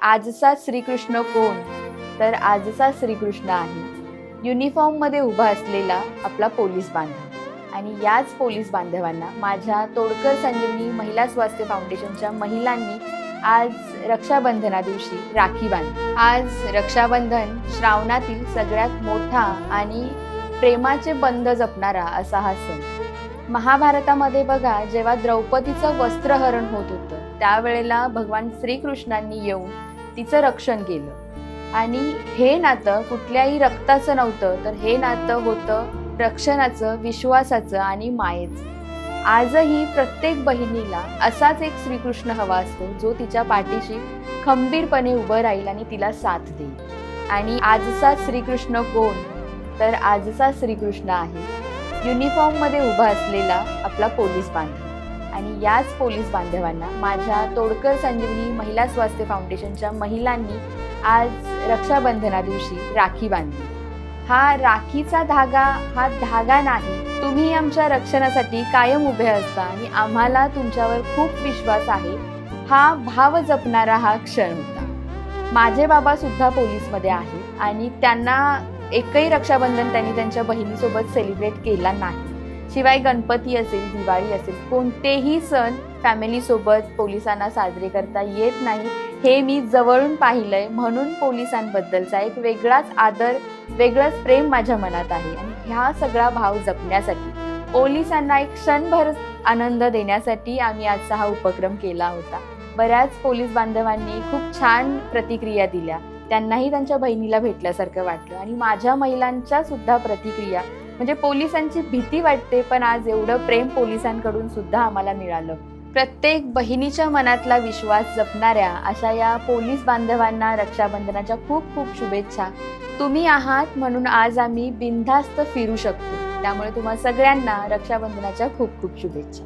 आजचा श्रीकृष्ण कोण? तर आजचा श्रीकृष्ण आहे युनिफॉर्ममध्ये उभा असलेला आपला पोलीस बांधव. आणि याच पोलीस बांधवांना माझ्या तोडकर संजीवनी महिला स्वास्थ्य फाउंडेशनच्या महिलांनी आज रक्षाबंधना दिवशी राखी बांधली. आज रक्षाबंधन श्रावणातील सगळ्यात मोठा आणि प्रेमाचे बंध जपणारा असा हा सण. महाभारतामध्ये बघा, जेव्हा द्रौपदीचं वस्त्रहरण होत होतं त्यावेळेला भगवान श्रीकृष्णांनी येऊन तिचं रक्षण केलं. आणि हे नातं कुठल्याही रक्ताचं नव्हतं, तर हे नातं होतं रक्षणाचं, विश्वासाचं आणि मायेचं. आजही प्रत्येक बहिणीला असाच एक श्रीकृष्ण हवा असतो, जो तिच्या पाठीशी खंबीरपणे उभं राहील आणि तिला साथ देईल. आणि आजचा श्रीकृष्ण कोण? तर आजचा श्रीकृष्ण आहे युनिफॉर्ममध्ये उभा असलेला आपला पोलीस बांधव. आणि याच पोलीस बांधवांना माझ्या तोडकर संजीवनी महिला स्वास्थ्य फाउंडेशनच्या महिलांनी आज रक्षाबंधना दिवशी राखी बांधली. हा राखीचा धागा हा धागा नाही, तुम्ही आमच्या रक्षणासाठी कायम उभे असता आणि आम्हाला तुमच्यावर खूप विश्वास आहे, हा भाव जपणारा हा क्षण होता. माझे बाबा सुद्धा पोलीसमध्ये आहेत आणि त्यांना एकही रक्षाबंधन त्यांनी त्यांच्या बहिणीसोबत सेलिब्रेट केला नाही. शिवाय गणपती असेल, दिवाळी असेल, कोणतेही सण फॅमिलीसोबत पोलिसांना साजरे करता येत नाही, हे मी जवळून पाहिलंय. म्हणून पोलिसांबद्दलचा एक वेगळाच आदर, वेगळंच प्रेम माझ्या मनात आहे. आणि ह्या सगळा भाव जपण्यासाठी, पोलिसांना एक क्षणभर आनंद देण्यासाठी आम्ही आजचा हा उपक्रम केला होता. बऱ्याच पोलीस बांधवांनी खूप छान प्रतिक्रिया दिल्या, त्यांनाही त्यांच्या बहिणीला भेटल्यासारखं वाटलं. आणि माझ्या महिलांच्या सुद्धा प्रतिक्रिया, म्हणजे पोलिसांची भीती वाटते, पण आज एवढं प्रेम पोलिसांकडून सुद्धा आम्हाला मिळालं. प्रत्येक बहिणीच्या मनातला विश्वास जपणाऱ्या अशा या पोलीस बांधवांना रक्षाबंधनाच्या खूप खूप शुभेच्छा. तुम्ही आहात म्हणून आज आम्ही बिनधास्त फिरू शकतो. त्यामुळे तुम्हा सगळ्यांना रक्षाबंधनाच्या खूप खूप शुभेच्छा.